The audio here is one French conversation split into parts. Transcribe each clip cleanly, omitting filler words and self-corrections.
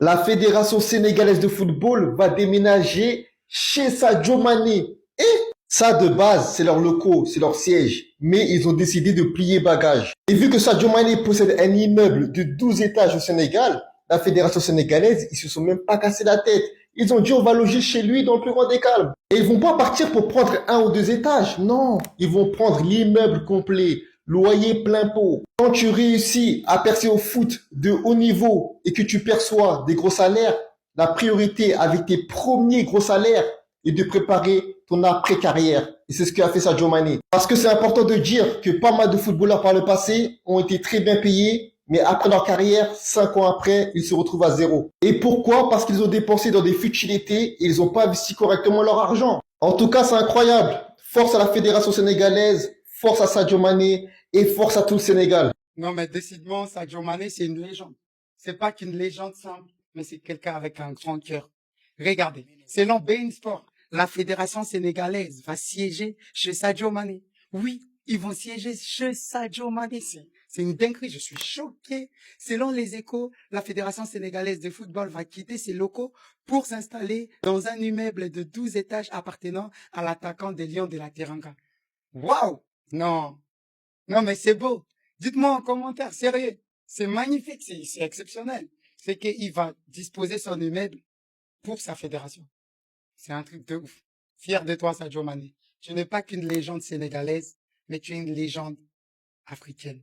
La Fédération sénégalaise de football va déménager chez Sadio Mané. Et ça, de base, c'est leur locaux, c'est leur siège. Mais ils ont décidé de plier bagage. Et vu que Sadio Mané possède un immeuble de 12 étages au Sénégal, la Fédération sénégalaise, ils se sont même pas cassé la tête. Ils ont dit on va loger chez lui dans le plus grand des calmes. Et ils vont pas partir pour prendre un ou deux étages. Non, ils vont prendre l'immeuble complet, loyer plein pot. Quand tu réussis à percer au foot de haut niveau et que tu perçois des gros salaires, la priorité avec tes premiers gros salaires est de préparer ton après-carrière. Et c'est ce qu'a fait Sadio Mané. Parce que c'est important de dire que pas mal de footballeurs par le passé ont été très bien payés, mais après leur carrière, 5 ans après, ils se retrouvent à zéro. Et pourquoi? Parce qu'ils ont dépensé dans des futilités et ils n'ont pas investi correctement leur argent. En tout cas, c'est incroyable. Force à la Fédération sénégalaise, force à Sadio Mané et force à tout le Sénégal. Non, mais décidément, Sadio Mané, c'est une légende. C'est pas qu'une légende simple, mais c'est quelqu'un avec un grand cœur. Regardez, selon Bein Sport, la fédération sénégalaise va siéger chez Sadio Mané. Oui, ils vont siéger chez Sadio Mané. C'est une dinguerie, je suis choqué. Selon les Échos, la fédération sénégalaise de football va quitter ses locaux pour s'installer dans un immeuble de 12 étages appartenant à l'attaquant des Lions de la Teranga. Waouh! Non, non, mais c'est beau. Dites-moi en commentaire, sérieux. C'est magnifique, c'est exceptionnel. C'est qu'il va disposer son immeuble pour sa fédération. C'est un truc de ouf. Fier de toi, Sadio Mané. Tu n'es pas qu'une légende sénégalaise, mais tu es une légende africaine.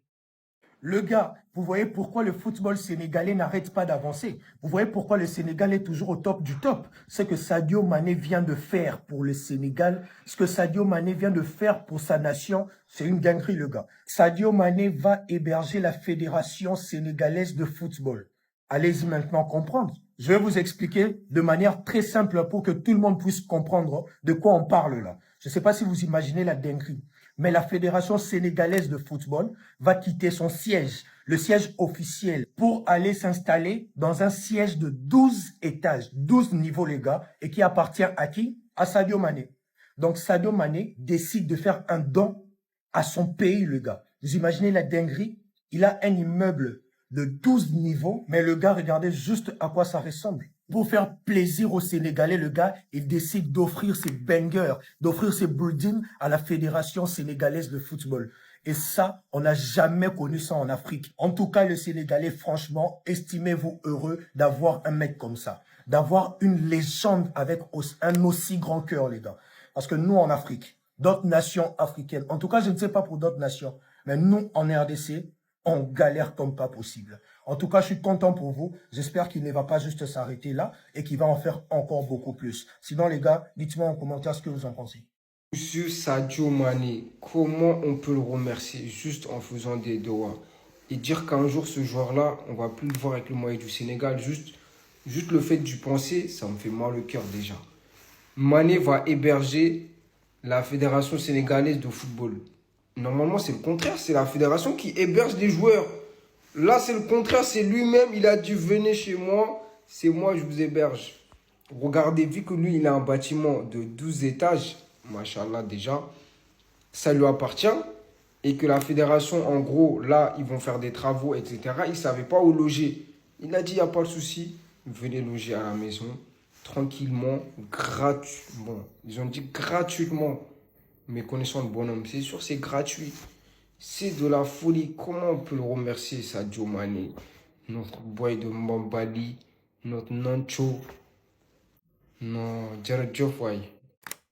Le gars, vous voyez pourquoi le football sénégalais n'arrête pas d'avancer. Vous voyez pourquoi le Sénégal est toujours au top du top. Ce que Sadio Mané vient de faire pour le Sénégal, ce que Sadio Mané vient de faire pour sa nation, c'est une dinguerie, le gars. Sadio Mané va héberger la Fédération sénégalaise de football. Allez-y maintenant comprendre. Je vais vous expliquer de manière très simple pour que tout le monde puisse comprendre de quoi on parle là. Je ne sais pas si vous imaginez la dinguerie, mais la Fédération sénégalaise de football va quitter son siège, le siège officiel, pour aller s'installer dans un siège de 12 étages, 12 niveaux les gars, et qui appartient à qui? À Sadio Mané. Donc Sadio Mané décide de faire un don à son pays, le gars. Vous imaginez la dinguerie? Il a un immeuble de 12 niveaux, mais le gars, regardez juste à quoi ça ressemble. Pour faire plaisir aux Sénégalais, le gars, il décide d'offrir ses bangers, d'offrir ses buildings à la Fédération sénégalaise de football. Et ça, on n'a jamais connu ça en Afrique. En tout cas, le Sénégalais, franchement, estimez-vous heureux d'avoir un mec comme ça. D'avoir une légende avec un aussi grand cœur, les gars. Parce que nous, en Afrique, d'autres nations africaines, en tout cas, je ne sais pas pour d'autres nations, mais nous, en RDC, on galère comme pas possible. En tout cas, je suis content pour vous. J'espère qu'il ne va pas juste s'arrêter là et qu'il va en faire encore beaucoup plus. Sinon, les gars, dites-moi en commentaire ce que vous en pensez. Monsieur Sadio Mané, comment on peut le remercier juste en faisant des doigts et dire qu'un jour ce joueur-là, on va plus le voir avec le maillot du Sénégal, juste le fait d'y penser, ça me fait mal au cœur déjà. Mané va héberger la Fédération sénégalaise de football. Normalement, c'est le contraire, c'est la fédération qui héberge les joueurs. Là, c'est le contraire, c'est lui-même, il a dit venez chez moi, c'est moi, je vous héberge. Regardez, vu que lui, il a un bâtiment de 12 étages, machallah déjà, ça lui appartient. Et que la fédération, en gros, là, ils vont faire des travaux, etc. Il ne savait pas où loger. Il a dit, il n'y a pas de souci, venez loger à la maison, tranquillement, gratuitement. Ils ont dit gratuitement. Mais connaissant le bonhomme, c'est sûr, c'est gratuit. C'est de la folie. Comment on peut le remercier, Sadio Mané, notre boy de Mbambali, notre Nancho. Non, Jared Geoffroy.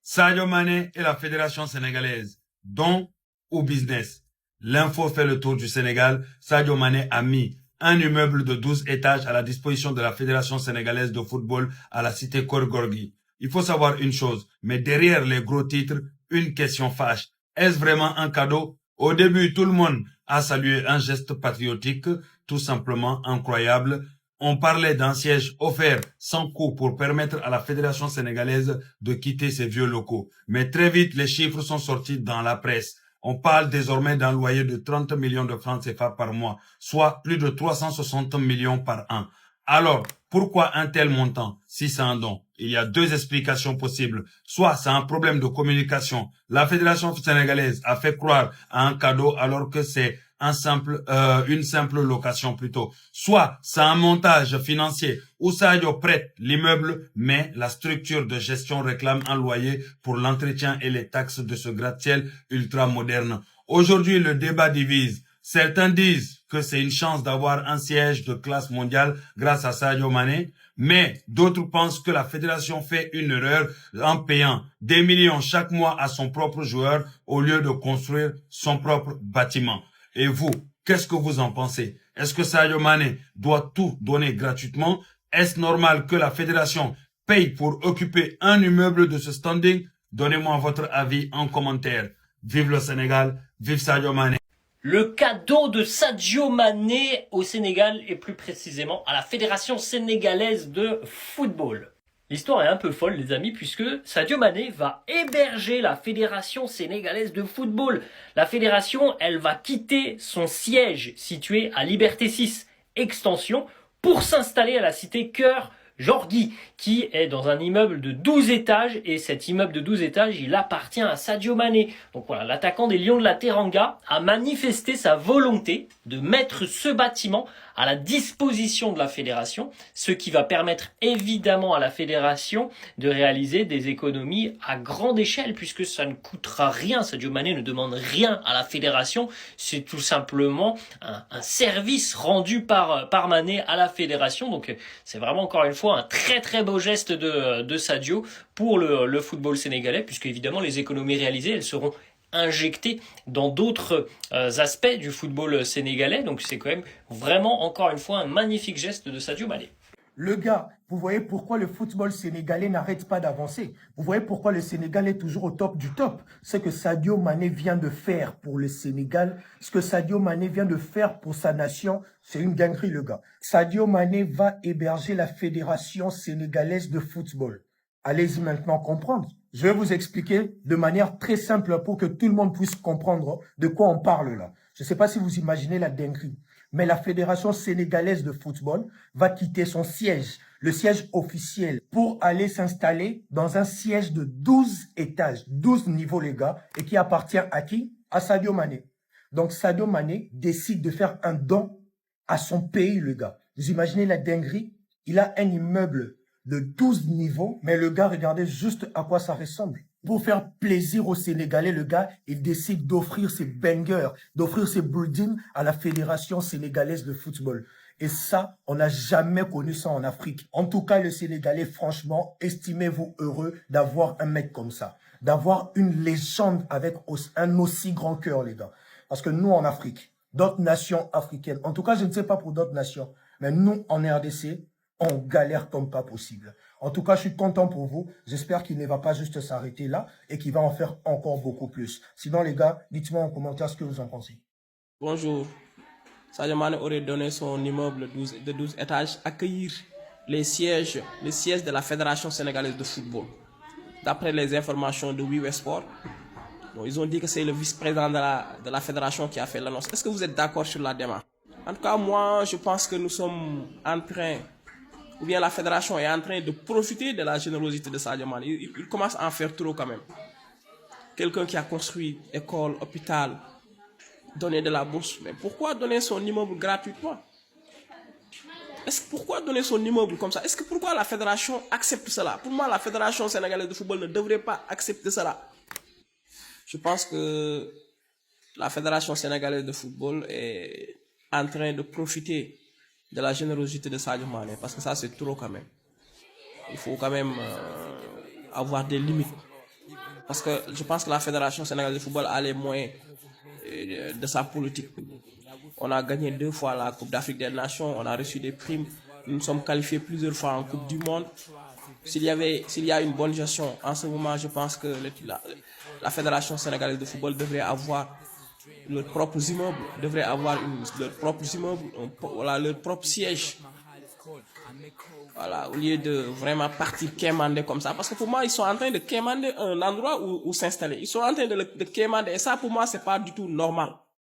Sadio Mané et la Fédération sénégalaise. Don ou business. L'info fait le tour du Sénégal. Sadio Mané a mis un immeuble de 12 étages à la disposition de la Fédération sénégalaise de football à la cité Korgorgi. Il faut savoir une chose, mais derrière les gros titres, une question fâche. Est-ce vraiment un cadeau? Au début, tout le monde a salué un geste patriotique, tout simplement incroyable. On parlait d'un siège offert sans coût pour permettre à la Fédération sénégalaise de quitter ses vieux locaux. Mais très vite, les chiffres sont sortis dans la presse. On parle désormais d'un loyer de 30 millions de francs CFA par mois, soit plus de 360 millions par an. Alors, pourquoi un tel montant si c'est un don? Il y a deux explications possibles. Soit c'est un problème de communication. La Fédération sénégalaise a fait croire à un cadeau alors que c'est une simple location plutôt. Soit c'est un montage financier où Sadio prête l'immeuble, mais la structure de gestion réclame un loyer pour l'entretien et les taxes de ce gratte-ciel ultra moderne. Aujourd'hui, le débat divise. Certains disent que c'est une chance d'avoir un siège de classe mondiale grâce à Sadio Mané, mais d'autres pensent que la fédération fait une erreur en payant des millions chaque mois à son propre joueur au lieu de construire son propre bâtiment. Et vous, qu'est-ce que vous en pensez? Est-ce que Sadio Mané doit tout donner gratuitement? Est-ce normal que la fédération paye pour occuper un immeuble de ce standing? Donnez-moi votre avis en commentaire. Vive le Sénégal, vive Sadio Mané. Le cadeau de Sadio Mané au Sénégal et plus précisément à la Fédération sénégalaise de football. L'histoire est un peu folle les amis puisque Sadio Mané va héberger la Fédération sénégalaise de football. La fédération, elle va quitter son siège situé à Liberté 6 Extension pour s'installer à la cité Cœur Jordi, qui est dans un immeuble de 12 étages, et cet immeuble de 12 étages, il appartient à Sadio Mané. Donc voilà, l'attaquant des Lions de la Teranga a manifesté sa volonté de mettre ce bâtiment à la disposition de la fédération, ce qui va permettre évidemment à la fédération de réaliser des économies à grande échelle, puisque ça ne coûtera rien. Sadio Mané ne demande rien à la fédération, c'est tout simplement un service rendu par Mané à la fédération. Donc c'est vraiment encore une fois un très très beau geste de Sadio pour le football sénégalais, puisque évidemment les économies réalisées, elles seront injectées dans d'autres aspects du football sénégalais. Donc c'est quand même vraiment encore une fois un magnifique geste de Sadio Mané. Le gars, vous voyez pourquoi le football sénégalais n'arrête pas d'avancer. Vous voyez pourquoi le Sénégal est toujours au top du top. Ce que Sadio Mané vient de faire pour le Sénégal, ce que Sadio Mané vient de faire pour sa nation, c'est une dinguerie, le gars. Sadio Mané va héberger la Fédération sénégalaise de football. Allez-y maintenant comprendre. Je vais vous expliquer de manière très simple pour que tout le monde puisse comprendre de quoi on parle là. Je ne sais pas si vous imaginez la dinguerie, mais la Fédération sénégalaise de football va quitter son siège, le siège officiel, pour aller s'installer dans un siège de 12 étages, 12 niveaux les gars, et qui appartient à qui? À Sadio Mané. Donc Sadio Mané décide de faire un don à son pays, le gars. Vous imaginez la dinguerie? Il a un immeuble de 12 niveaux, mais le gars, regardez juste à quoi ça ressemble. Pour faire plaisir aux Sénégalais, le gars, il décide d'offrir ses bangers, d'offrir ses buildings à la Fédération sénégalaise de football. Et ça, on n'a jamais connu ça en Afrique. En tout cas, le Sénégalais, franchement, estimez-vous heureux d'avoir un mec comme ça, d'avoir une légende avec un aussi grand cœur, les gars. Parce que nous, en Afrique, d'autres nations africaines, en tout cas, je ne sais pas pour d'autres nations, mais nous, en RDC, on galère comme pas possible. En tout cas, je suis content pour vous. J'espère qu'il ne va pas juste s'arrêter là et qu'il va en faire encore beaucoup plus. Sinon, les gars, dites-moi en commentaire ce que vous en pensez. Bonjour. Sadio Mané aurait donné son immeuble de 12 étages accueillir les sièges de la Fédération sénégalaise de football. D'après les informations de WeWe Sport, bon, ils ont dit que c'est le vice-président de la fédération qui a fait l'annonce. Est-ce que vous êtes d'accord sur la démarche? En tout cas, moi, je pense que nous sommes en train, ou bien la fédération est en train de profiter de la générosité de Sadio Mané. Il commence à en faire trop quand même. Quelqu'un qui a construit école, hôpital, donné de la bourse. Mais pourquoi donner son immeuble gratuitement? Pourquoi donner son immeuble comme ça? Pourquoi la fédération accepte cela? Pour moi, la fédération sénégalaise de football ne devrait pas accepter cela. Je pense que la fédération sénégalaise de football est en train de profiter de la générosité de Sadio Mané, parce que ça c'est trop quand même. Il faut quand même avoir des limites, parce que je pense que la fédération sénégalaise de football a les moyens de sa politique. On a gagné 2 fois la Coupe d'Afrique des Nations, on a reçu des primes, nous nous sommes qualifiés plusieurs fois en Coupe du Monde. S'il y a une bonne gestion en ce moment, je pense que la fédération sénégalaise de football devrait avoir leurs propres immeubles, leur propre siège. Voilà, au lieu de vraiment partir quémander comme ça. Parce que pour moi, ils sont en train de quémander un endroit où s'installer. Ils sont en train de quémander. Et ça, pour moi, c'est pas du tout normal.